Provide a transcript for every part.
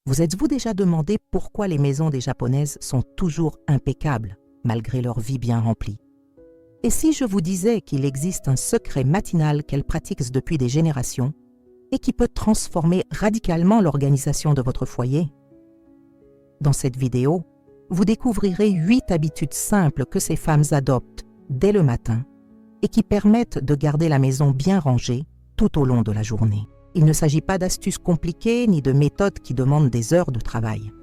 Vous êtes-vous déjà demandé pourquoi les maisons des Japonaises sont toujours impeccables, malgré leur vie bien remplie? Et si je vous disais qu'il existe un secret matinal qu'elles pratiquent depuis des générations et qui peut transformer radicalement l'organisation de votre foyer? Dans cette vidéo, vous découvrirez 8 habitudes simples que ces femmes adoptent dès le matin et qui permettent de garder la maison bien rangée tout au long de la journée. Il ne s'agit pas d'astuces compliquées ni de méthodes qui demandent des heures de travail.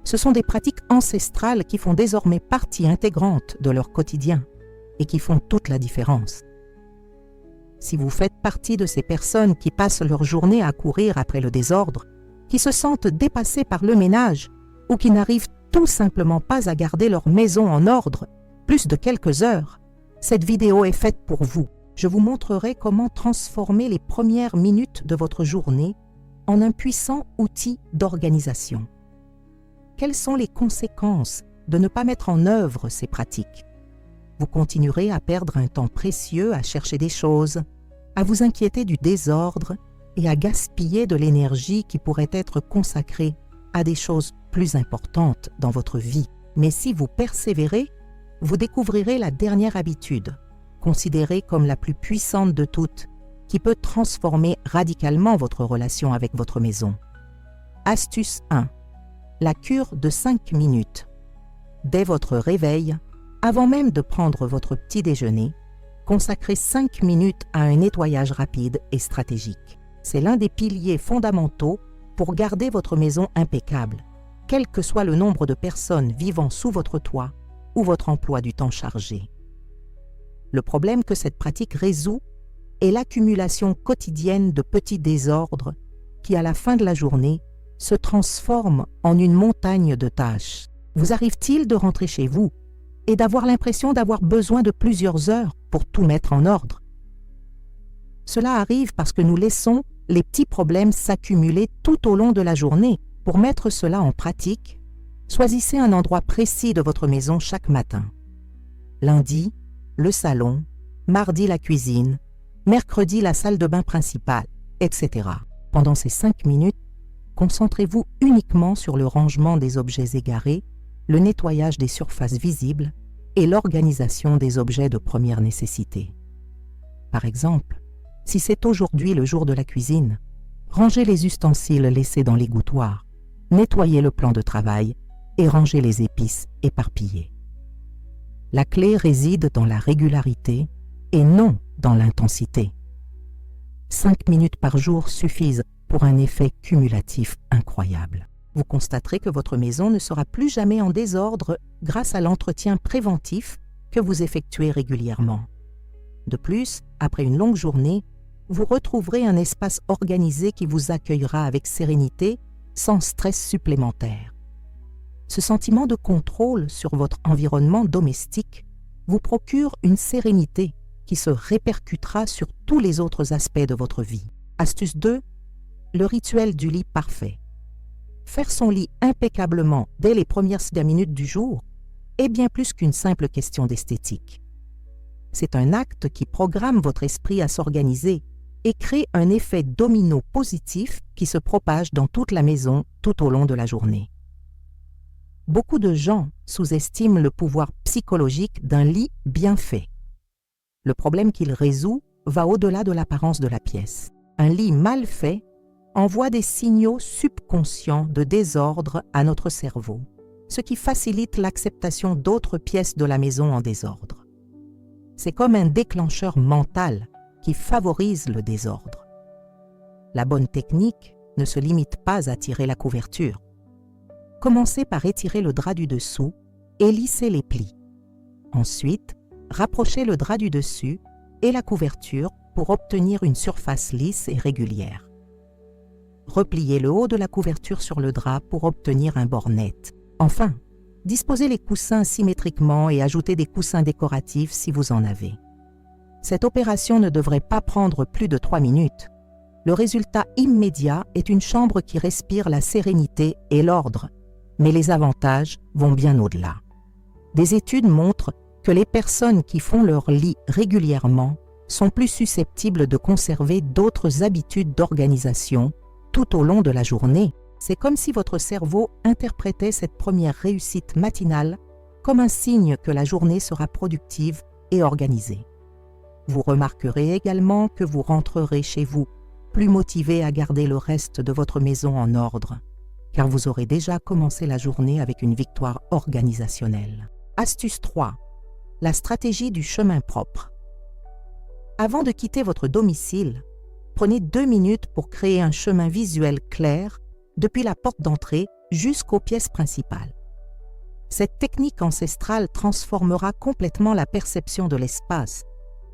Ce sont des pratiques ancestrales qui font désormais partie intégrante de leur quotidien et qui font toute la différence. Si vous faites partie de ces personnes qui passent leur journée à courir après le désordre, qui se sentent dépassées par le ménage ou qui n'arrivent tout simplement pas à garder leur maison en ordre plus de quelques heures, cette vidéo est faite pour vous. Je vous montrerai comment transformer les premières minutes de votre journée en un puissant outil d'organisation. Quelles sont les conséquences de ne pas mettre en œuvre ces pratiques? Vous continuerez à perdre un temps précieux à chercher des choses, à vous inquiéter du désordre et à gaspiller de l'énergie qui pourrait être consacrée à des choses plus importantes dans votre vie. Mais si vous persévérez, vous découvrirez la dernière habitude, considérée comme la plus puissante de toutes, qui peut transformer radicalement votre relation avec votre maison. Astuce 1. La cure de 5 minutes. Dès votre réveil, avant même de prendre votre petit déjeuner, consacrez 5 minutes à un nettoyage rapide et stratégique. C'est l'un des piliers fondamentaux pour garder votre maison impeccable, quel que soit le nombre de personnes vivant sous votre toit ou votre emploi du temps chargé. Le problème que cette pratique résout est l'accumulation quotidienne de petits désordres qui, à la fin de la journée, se transforment en une montagne de tâches. Vous arrive-t-il de rentrer chez vous et d'avoir l'impression d'avoir besoin de plusieurs heures pour tout mettre en ordre? Cela arrive parce que nous laissons les petits problèmes s'accumuler tout au long de la journée. Pour mettre cela en pratique, choisissez un endroit précis de votre maison chaque matin. Lundi, le salon, mardi la cuisine, mercredi la salle de bain principale, etc. Pendant ces 5 minutes, concentrez-vous uniquement sur le rangement des objets égarés, le nettoyage des surfaces visibles et l'organisation des objets de première nécessité. Par exemple, si c'est aujourd'hui le jour de la cuisine, rangez les ustensiles laissés dans l'égouttoir, nettoyez le plan de travail et rangez les épices éparpillées. La clé réside dans la régularité et non dans l'intensité. 5 minutes par jour suffisent pour un effet cumulatif incroyable. Vous constaterez que votre maison ne sera plus jamais en désordre grâce à l'entretien préventif que vous effectuez régulièrement. De plus, après une longue journée, vous retrouverez un espace organisé qui vous accueillera avec sérénité, sans stress supplémentaire. Ce sentiment de contrôle sur votre environnement domestique vous procure une sérénité qui se répercutera sur tous les autres aspects de votre vie. Astuce 2. Le rituel du lit parfait. Faire son lit impeccablement dès les premières 5 minutes du jour est bien plus qu'une simple question d'esthétique. C'est un acte qui programme votre esprit à s'organiser et crée un effet domino positif qui se propage dans toute la maison tout au long de la journée. Beaucoup de gens sous-estiment le pouvoir psychologique d'un lit bien fait. Le problème qu'il résout va au-delà de l'apparence de la pièce. Un lit mal fait envoie des signaux subconscients de désordre à notre cerveau, ce qui facilite l'acceptation d'autres pièces de la maison en désordre. C'est comme un déclencheur mental qui favorise le désordre. La bonne technique ne se limite pas à tirer la couverture. Commencez par étirer le drap du dessous et lisser les plis. Ensuite, rapprochez le drap du dessus et la couverture pour obtenir une surface lisse et régulière. Repliez le haut de la couverture sur le drap pour obtenir un bord net. Enfin, disposez les coussins symétriquement et ajoutez des coussins décoratifs si vous en avez. Cette opération ne devrait pas prendre plus de 3 minutes. Le résultat immédiat est une chambre qui respire la sérénité et l'ordre, mais les avantages vont bien au-delà. Des études montrent que les personnes qui font leur lit régulièrement sont plus susceptibles de conserver d'autres habitudes d'organisation tout au long de la journée. C'est comme si votre cerveau interprétait cette première réussite matinale comme un signe que la journée sera productive et organisée. Vous remarquerez également que vous rentrerez chez vous plus motivé à garder le reste de votre maison en ordre, car vous aurez déjà commencé la journée avec une victoire organisationnelle. Astuce 3. La stratégie du chemin propre. Avant de quitter votre domicile, prenez 2 minutes pour créer un chemin visuel clair depuis la porte d'entrée jusqu'aux pièces principales. Cette technique ancestrale transformera complètement la perception de l'espace,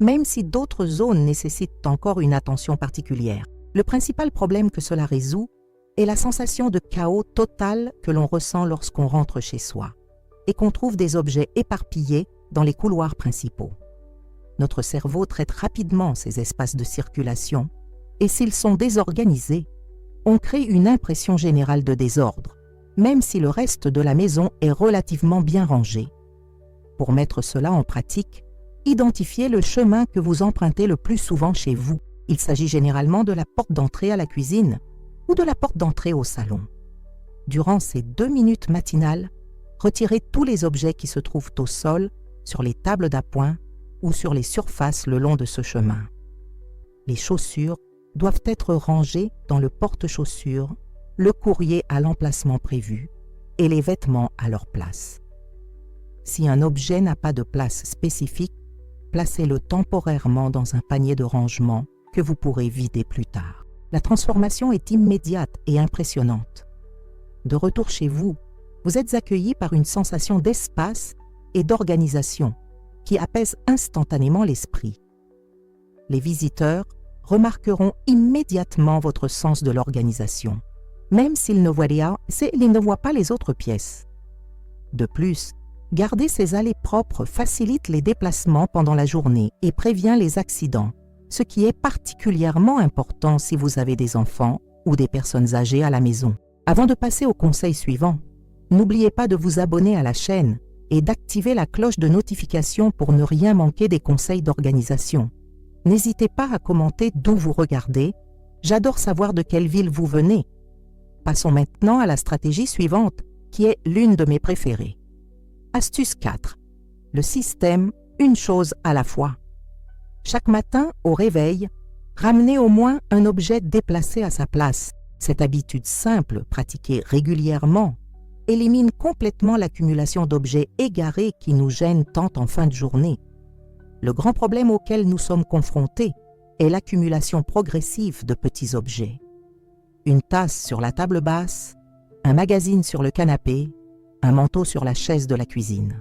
même si d'autres zones nécessitent encore une attention particulière. Le principal problème que cela résout est la sensation de chaos total que l'on ressent lorsqu'on rentre chez soi et qu'on trouve des objets éparpillés dans les couloirs principaux. Notre cerveau traite rapidement ces espaces de circulation et s'ils sont désorganisés, on crée une impression générale de désordre, même si le reste de la maison est relativement bien rangé. Pour mettre cela en pratique, identifiez le chemin que vous empruntez le plus souvent chez vous. Il s'agit généralement de la porte d'entrée à la cuisine ou de la porte d'entrée au salon. Durant ces 2 minutes matinales, retirez tous les objets qui se trouvent au sol, sur les tables d'appoint ou sur les surfaces le long de ce chemin. Les chaussures doivent être rangées dans le porte-chaussures, le courrier à l'emplacement prévu et les vêtements à leur place. Si un objet n'a pas de place spécifique, placez-le temporairement dans un panier de rangement que vous pourrez vider plus tard. La transformation est immédiate et impressionnante. De retour chez vous, vous êtes accueilli par une sensation d'espace et d'organisation qui apaise instantanément l'esprit. Les visiteurs remarqueront immédiatement votre sens de l'organisation, même s'ils ne voient pas les autres pièces. De plus, garder ces allées propres facilite les déplacements pendant la journée et prévient les accidents, ce qui est particulièrement important si vous avez des enfants ou des personnes âgées à la maison. Avant de passer au conseil suivant, n'oubliez pas de vous abonner à la chaîne et d'activer la cloche de notification pour ne rien manquer des conseils d'organisation. N'hésitez pas à commenter d'où vous regardez. J'adore savoir de quelle ville vous venez. Passons maintenant à la stratégie suivante, qui est l'une de mes préférées. Astuce 4. Le système une chose à la fois. Chaque matin, au réveil, ramenez au moins un objet déplacé à sa place. Cette habitude simple, pratiquée régulièrement, élimine complètement l'accumulation d'objets égarés qui nous gênent tant en fin de journée. Le grand problème auquel nous sommes confrontés est l'accumulation progressive de petits objets. Une tasse sur la table basse, un magazine sur le canapé, un manteau sur la chaise de la cuisine.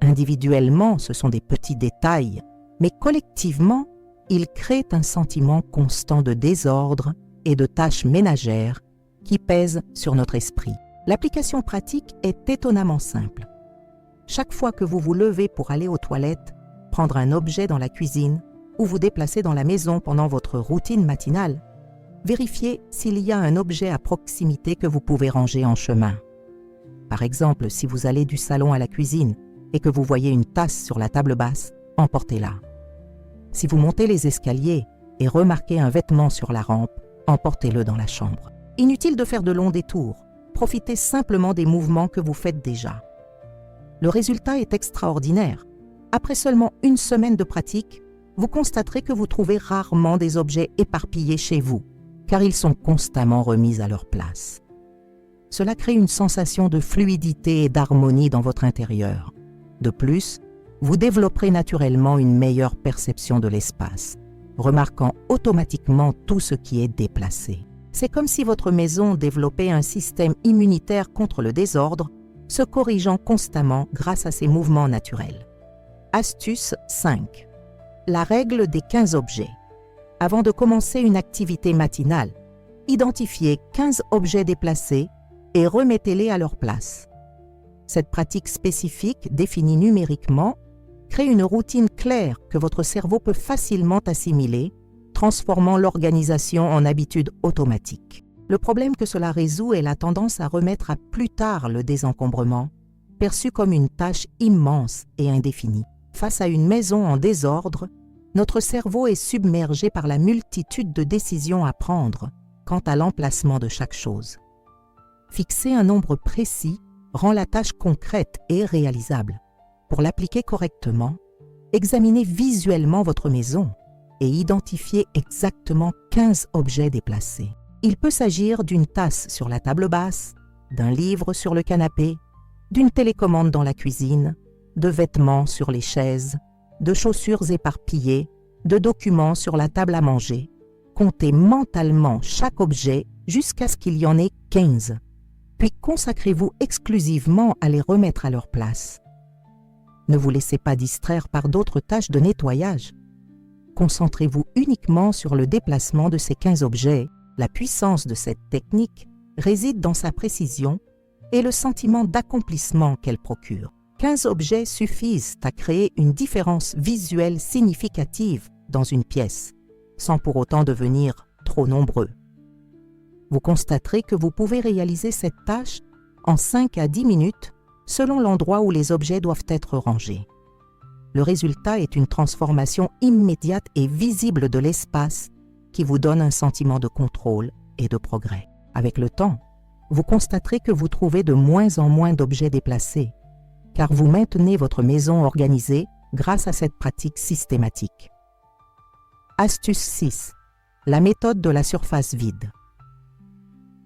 Individuellement, ce sont des petits détails, mais collectivement, ils créent un sentiment constant de désordre et de tâches ménagères qui pèsent sur notre esprit. L'application pratique est étonnamment simple. Chaque fois que vous vous levez pour aller aux toilettes, prendre un objet dans la cuisine ou vous déplacer dans la maison pendant votre routine matinale, vérifiez s'il y a un objet à proximité que vous pouvez ranger en chemin. Par exemple, si vous allez du salon à la cuisine et que vous voyez une tasse sur la table basse, emportez-la. Si vous montez les escaliers et remarquez un vêtement sur la rampe, emportez-le dans la chambre. Inutile de faire de longs détours, profitez simplement des mouvements que vous faites déjà. Le résultat est extraordinaire. Après seulement une semaine de pratique, vous constaterez que vous trouvez rarement des objets éparpillés chez vous, car ils sont constamment remis à leur place. Cela crée une sensation de fluidité et d'harmonie dans votre intérieur. De plus, vous développerez naturellement une meilleure perception de l'espace, remarquant automatiquement tout ce qui est déplacé. C'est comme si votre maison développait un système immunitaire contre le désordre, se corrigeant constamment grâce à ces mouvements naturels. Astuce 5. La règle des 15 objets. Avant de commencer une activité matinale, identifiez 15 objets déplacés et remettez-les à leur place. Cette pratique spécifique, définie numériquement, crée une routine claire que votre cerveau peut facilement assimiler, transformant l'organisation en habitude automatique. Le problème que cela résout est la tendance à remettre à plus tard le désencombrement, perçu comme une tâche immense et indéfinie. Face à une maison en désordre, notre cerveau est submergé par la multitude de décisions à prendre quant à l'emplacement de chaque chose. Fixer un nombre précis rend la tâche concrète et réalisable. Pour l'appliquer correctement, examinez visuellement votre maison et identifiez exactement 15 objets déplacés. Il peut s'agir d'une tasse sur la table basse, d'un livre sur le canapé, d'une télécommande dans la cuisine, de vêtements sur les chaises, de chaussures éparpillées, de documents sur la table à manger. Comptez mentalement chaque objet jusqu'à ce qu'il y en ait 15. Puis consacrez-vous exclusivement à les remettre à leur place. Ne vous laissez pas distraire par d'autres tâches de nettoyage. Concentrez-vous uniquement sur le déplacement de ces 15 objets. La puissance de cette technique réside dans sa précision et le sentiment d'accomplissement qu'elle procure. 15 objets suffisent à créer une différence visuelle significative dans une pièce, sans pour autant devenir trop nombreux. Vous constaterez que vous pouvez réaliser cette tâche en 5 à 10 minutes selon l'endroit où les objets doivent être rangés. Le résultat est une transformation immédiate et visible de l'espace qui vous donne un sentiment de contrôle et de progrès. Avec le temps, vous constaterez que vous trouvez de moins en moins d'objets déplacés, car vous maintenez votre maison organisée grâce à cette pratique systématique. Astuce 6. La méthode de la surface vide.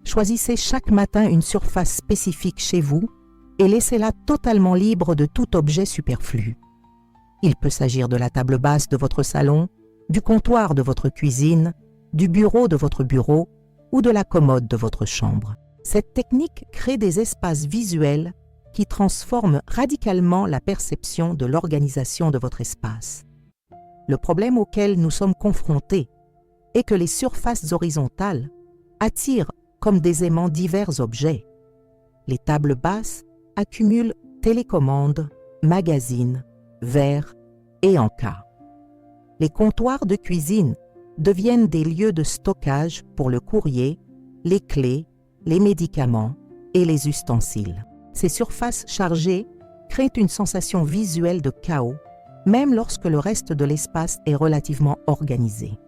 Choisissez chaque matin une surface spécifique chez vous et laissez-la totalement libre de tout objet superflu. Il peut s'agir de la table basse de votre salon, du comptoir de votre cuisine, du bureau de votre bureau ou de la commode de votre chambre. Cette technique crée des espaces visuels qui transforment radicalement la perception de l'organisation de votre espace. Le problème auquel nous sommes confrontés est que les surfaces horizontales attirent comme des aimants divers objets. Les tables basses accumulent télécommandes, magazines, verres et encas. Les comptoirs de cuisine deviennent des lieux de stockage pour le courrier, les clés, les médicaments et les ustensiles. Ces surfaces chargées créent une sensation visuelle de chaos, même lorsque le reste de l'espace est relativement organisé.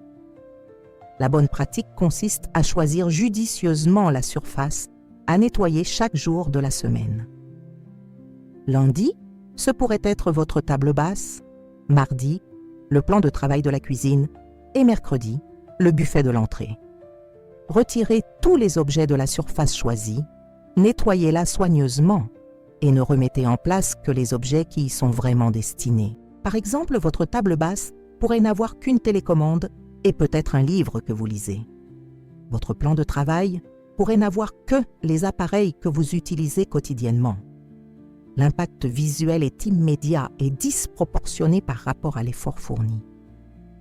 La bonne pratique consiste à choisir judicieusement la surface à nettoyer chaque jour de la semaine. Lundi, ce pourrait être votre table basse, mardi, le plan de travail de la cuisine et mercredi, le buffet de l'entrée. Retirez tous les objets de la surface choisie, nettoyez-la soigneusement et ne remettez en place que les objets qui y sont vraiment destinés. Par exemple, votre table basse pourrait n'avoir qu'une télécommande et peut-être un livre que vous lisez. Votre plan de travail pourrait n'avoir que les appareils que vous utilisez quotidiennement. L'impact visuel est immédiat et disproportionné par rapport à l'effort fourni.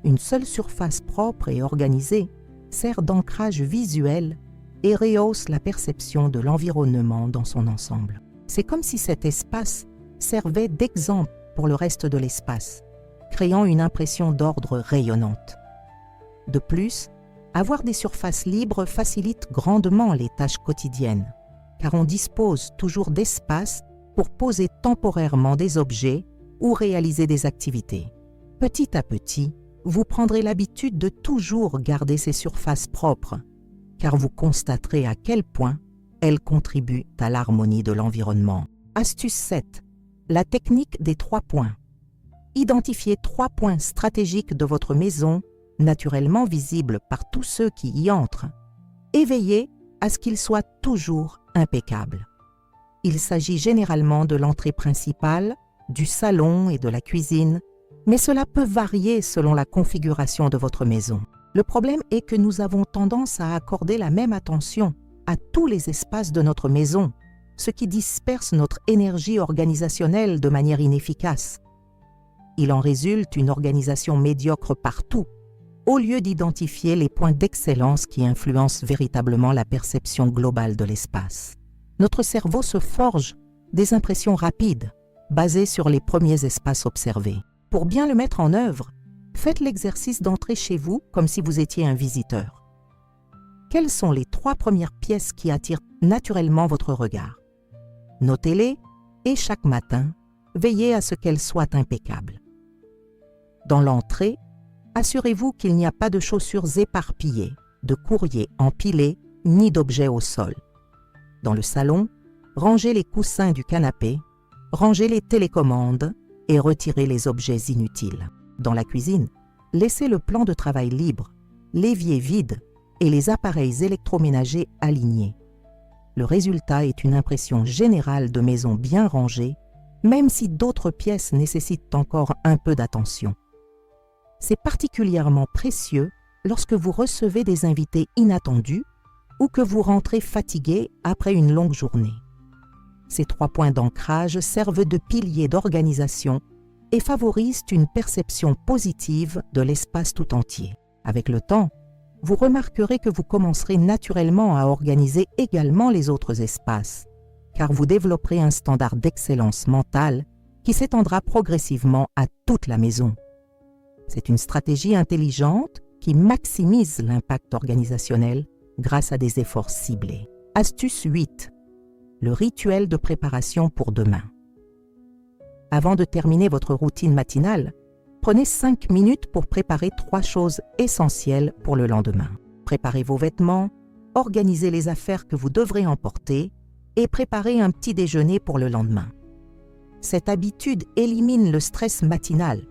Une seule surface propre et organisée sert d'ancrage visuel et rehausse la perception de l'environnement dans son ensemble. C'est comme si cet espace servait d'exemple pour le reste de l'espace, créant une impression d'ordre rayonnante. De plus, avoir des surfaces libres facilite grandement les tâches quotidiennes, car on dispose toujours d'espace pour poser temporairement des objets ou réaliser des activités. Petit à petit, vous prendrez l'habitude de toujours garder ces surfaces propres, car vous constaterez à quel point elles contribuent à l'harmonie de l'environnement. Astuce 7. La technique des 3 points. Identifiez 3 points stratégiques de votre maison, naturellement visibles par tous ceux qui y entrent, et veillez à ce qu'ils soient toujours impeccables. Il s'agit généralement de l'entrée principale, du salon et de la cuisine, mais cela peut varier selon la configuration de votre maison. Le problème est que nous avons tendance à accorder la même attention à tous les espaces de notre maison, ce qui disperse notre énergie organisationnelle de manière inefficace. Il en résulte une organisation médiocre partout, au lieu d'identifier les points d'excellence qui influencent véritablement la perception globale de l'espace. Notre cerveau se forge des impressions rapides, basées sur les premiers espaces observés. Pour bien le mettre en œuvre, faites l'exercice d'entrer chez vous comme si vous étiez un visiteur. Quelles sont les 3 premières pièces qui attirent naturellement votre regard? Notez-les et chaque matin, veillez à ce qu'elles soient impeccables. Dans l'entrée, assurez-vous qu'il n'y a pas de chaussures éparpillées, de courriers empilés, ni d'objets au sol. Dans le salon, rangez les coussins du canapé, rangez les télécommandes et retirez les objets inutiles. Dans la cuisine, laissez le plan de travail libre, l'évier vide et les appareils électroménagers alignés. Le résultat est une impression générale de maison bien rangée, même si d'autres pièces nécessitent encore un peu d'attention. C'est particulièrement précieux lorsque vous recevez des invités inattendus ou que vous rentrez fatigué après une longue journée. Ces 3 points d'ancrage servent de piliers d'organisation et favorisent une perception positive de l'espace tout entier. Avec le temps, vous remarquerez que vous commencerez naturellement à organiser également les autres espaces, car vous développerez un standard d'excellence mentale qui s'étendra progressivement à toute la maison. C'est une stratégie intelligente qui maximise l'impact organisationnel grâce à des efforts ciblés. Astuce 8. Le rituel de préparation pour demain. Avant de terminer votre routine matinale, prenez 5 minutes pour préparer 3 choses essentielles pour le lendemain. Préparez vos vêtements, organisez les affaires que vous devrez emporter et préparez un petit déjeuner pour le lendemain. Cette habitude élimine le stress matinal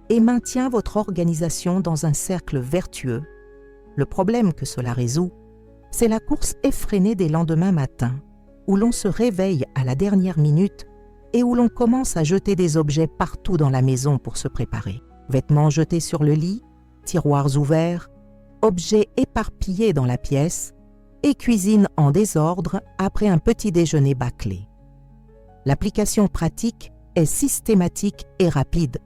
et maintient votre organisation dans un cercle vertueux. Le problème que cela résout, c'est la course effrénée des lendemains matins, où l'on se réveille à la dernière minute et où l'on commence à jeter des objets partout dans la maison pour se préparer. Vêtements jetés sur le lit, tiroirs ouverts, objets éparpillés dans la pièce et cuisine en désordre après un petit déjeuner bâclé. L'application pratique est systématique et rapide.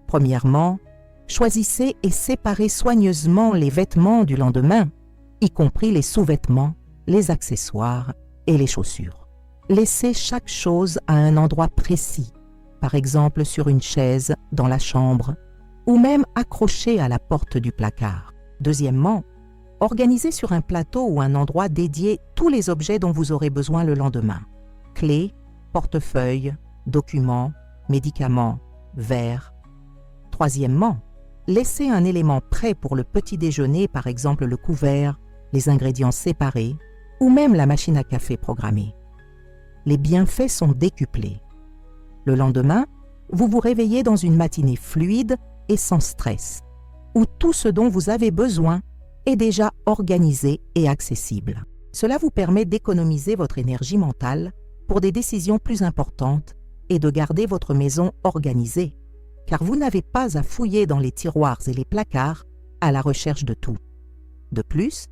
Premièrement, choisissez et séparez soigneusement les vêtements du lendemain, y compris les sous-vêtements, les accessoires et les chaussures. Laissez chaque chose à un endroit précis, par exemple sur une chaise, dans la chambre, ou même accrochée à la porte du placard. Deuxièmement, organisez sur un plateau ou un endroit dédié tous les objets dont vous aurez besoin le lendemain. Clés, portefeuille, documents, médicaments, verres. Troisièmement, laissez un élément prêt pour le petit déjeuner, par exemple le couvert, les ingrédients séparés ou même la machine à café programmée. Les bienfaits sont décuplés. Le lendemain, vous vous réveillez dans une matinée fluide et sans stress, où tout ce dont vous avez besoin est déjà organisé et accessible. Cela vous permet d'économiser votre énergie mentale pour des décisions plus importantes et de garder votre maison organisée, car vous n'avez pas à fouiller dans les tiroirs et les placards à la recherche de tout. De plus,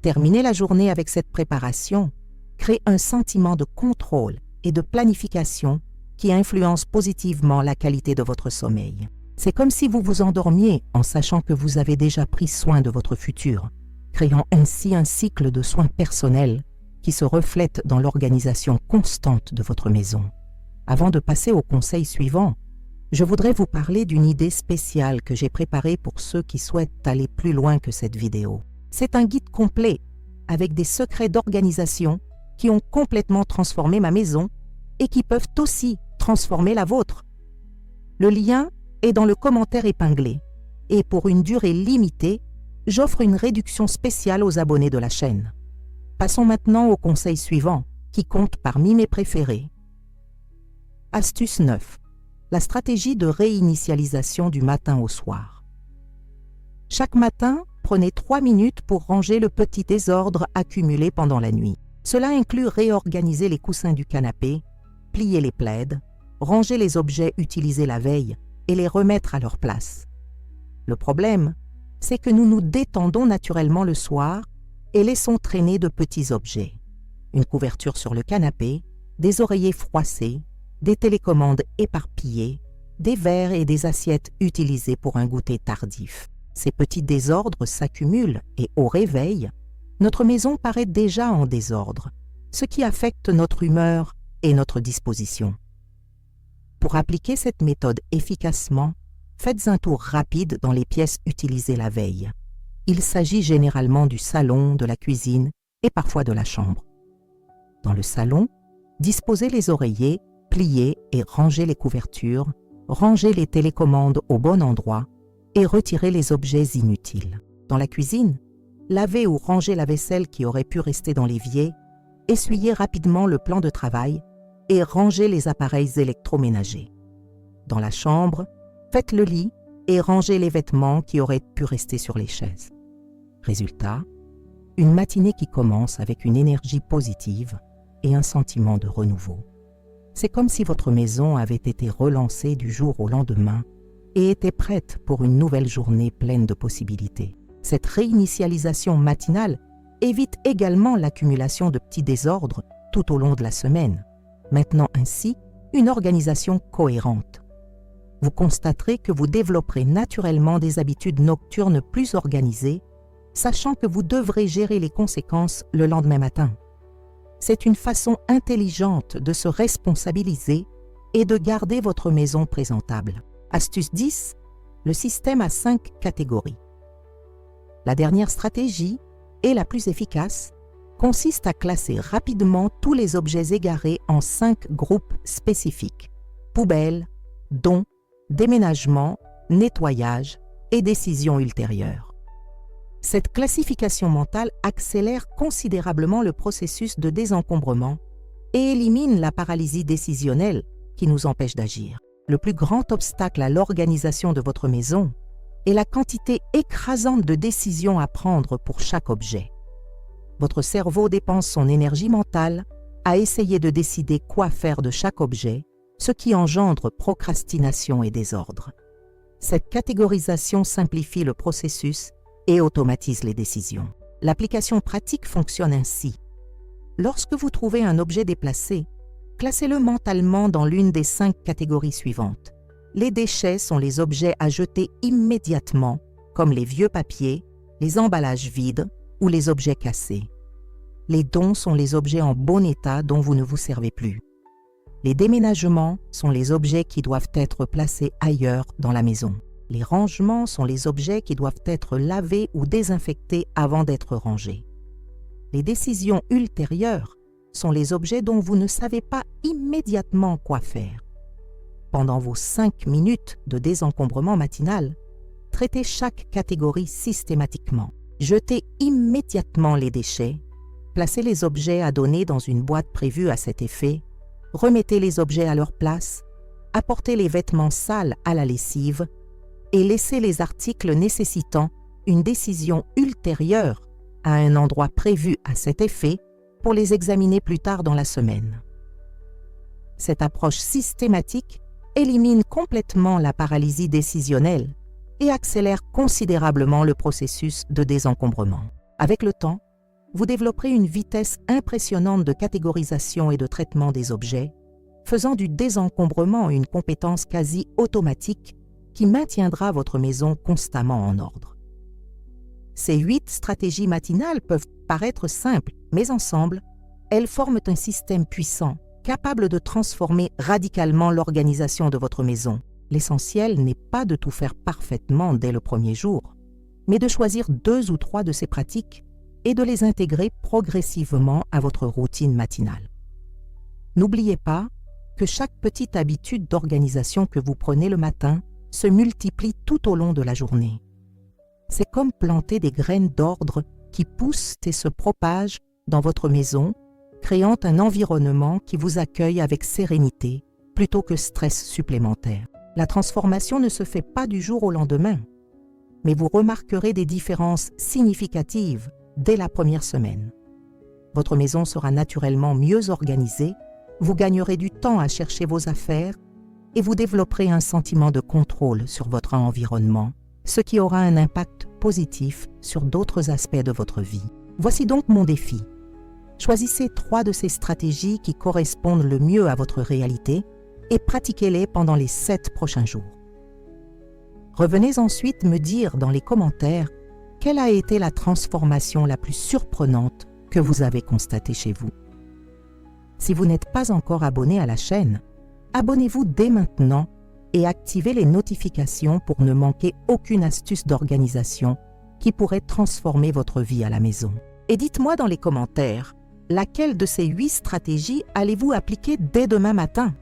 terminer la journée avec cette préparation crée un sentiment de contrôle et de planification qui influence positivement la qualité de votre sommeil. C'est comme si vous vous endormiez en sachant que vous avez déjà pris soin de votre futur, créant ainsi un cycle de soins personnels qui se reflète dans l'organisation constante de votre maison. Avant de passer au conseil suivant, je voudrais vous parler d'une idée spéciale que j'ai préparée pour ceux qui souhaitent aller plus loin que cette vidéo. C'est un guide complet avec des secrets d'organisation qui ont complètement transformé ma maison et qui peuvent aussi transformer la vôtre. Le lien est dans le commentaire épinglé et pour une durée limitée, j'offre une réduction spéciale aux abonnés de la chaîne. Passons maintenant au conseil suivant qui compte parmi mes préférés. Astuce 9. La stratégie de réinitialisation du matin au soir. Chaque matin, prenez 3 minutes pour ranger le petit désordre accumulé pendant la nuit. Cela inclut réorganiser les coussins du canapé, plier les plaids, ranger les objets utilisés la veille et les remettre à leur place. Le problème, c'est que nous nous détendons naturellement le soir et laissons traîner de petits objets. Une couverture sur le canapé, des oreillers froissés, des télécommandes éparpillées, des verres et des assiettes utilisés pour un goûter tardif. Ces petits désordres s'accumulent et au réveil, notre maison paraît déjà en désordre, ce qui affecte notre humeur et notre disposition. Pour appliquer cette méthode efficacement, faites un tour rapide dans les pièces utilisées la veille. Il s'agit généralement du salon, de la cuisine et parfois de la chambre. Dans le salon, disposez les oreillers, pliez et rangez les couvertures, rangez les télécommandes au bon endroit et retirez les objets inutiles. Dans la cuisine, lavez ou rangez la vaisselle qui aurait pu rester dans l'évier essuyez rapidement le plan de travail et rangez les appareils électroménagers. Dans la chambre, faites le lit et rangez les vêtements qui auraient pu rester sur les chaises. Résultat, une matinée qui commence avec une énergie positive et un sentiment de renouveau. C'est comme si votre maison avait été relancée du jour au lendemain et était prête pour une nouvelle journée pleine de possibilités. Cette réinitialisation matinale évite également l'accumulation de petits désordres tout au long de la semaine, maintenant ainsi une organisation cohérente. Vous constaterez que vous développerez naturellement des habitudes nocturnes plus organisées, sachant que vous devrez gérer les conséquences le lendemain matin. C'est une façon intelligente de se responsabiliser et de garder votre maison présentable. Astuce 10, le système a 5 catégories. La dernière stratégie, et la plus efficace, consiste à classer rapidement tous les objets égarés en 5 groupes spécifiques: poubelles, dons, déménagement, nettoyage et décisions ultérieures. Cette classification mentale accélère considérablement le processus de désencombrement et élimine la paralysie décisionnelle qui nous empêche d'agir. Le plus grand obstacle à l'organisation de votre maison est la quantité écrasante de décisions à prendre pour chaque objet. Votre cerveau dépense son énergie mentale à essayer de décider quoi faire de chaque objet, ce qui engendre procrastination et désordre. Cette catégorisation simplifie le processus et automatise les décisions. L'application pratique fonctionne ainsi. Lorsque vous trouvez un objet déplacé, classez-le mentalement dans l'une des 5 catégories suivantes. Les déchets sont les objets à jeter immédiatement, comme les vieux papiers, les emballages vides ou les objets cassés. Les dons sont les objets en bon état dont vous ne vous servez plus. Les déménagements sont les objets qui doivent être placés ailleurs dans la maison. Les rangements sont les objets qui doivent être lavés ou désinfectés avant d'être rangés. Les décisions ultérieures sont les objets dont vous ne savez pas immédiatement quoi faire. Pendant vos 5 minutes de désencombrement matinal, traitez chaque catégorie systématiquement. Jetez immédiatement les déchets, placez les objets à donner dans une boîte prévue à cet effet, remettez les objets à leur place, apportez les vêtements sales à la lessive et laissez les articles nécessitant une décision ultérieure à un endroit prévu à cet effet pour les examiner plus tard dans la semaine. Cette approche systématique élimine complètement la paralysie décisionnelle et accélère considérablement le processus de désencombrement. Avec le temps, vous développerez une vitesse impressionnante de catégorisation et de traitement des objets, faisant du désencombrement une compétence quasi automatique qui maintiendra votre maison constamment en ordre. Ces 8 stratégies matinales peuvent paraître simples, mais ensemble, elles forment un système puissant, capable de transformer radicalement l'organisation de votre maison. L'essentiel n'est pas de tout faire parfaitement dès le premier jour, mais de choisir 2 ou 3 de ces pratiques et de les intégrer progressivement à votre routine matinale. N'oubliez pas que chaque petite habitude d'organisation que vous prenez le matin se multiplie tout au long de la journée. C'est comme planter des graines d'ordre qui poussent et se propagent dans votre maison, créant un environnement qui vous accueille avec sérénité plutôt que stress supplémentaire. La transformation ne se fait pas du jour au lendemain, mais vous remarquerez des différences significatives dès la première semaine. Votre maison sera naturellement mieux organisée, vous gagnerez du temps à chercher vos affaires et vous développerez un sentiment de contrôle sur votre environnement, ce qui aura un impact positif sur d'autres aspects de votre vie. Voici donc mon défi. Choisissez 3 de ces stratégies qui correspondent le mieux à votre réalité et pratiquez-les pendant les 7 prochains jours. Revenez ensuite me dire dans les commentaires quelle a été la transformation la plus surprenante que vous avez constatée chez vous. Si vous n'êtes pas encore abonné à la chaîne, abonnez-vous dès maintenant et activez les notifications pour ne manquer aucune astuce d'organisation qui pourrait transformer votre vie à la maison. Et dites-moi dans les commentaires, laquelle de ces 8 stratégies allez-vous appliquer dès demain matin ?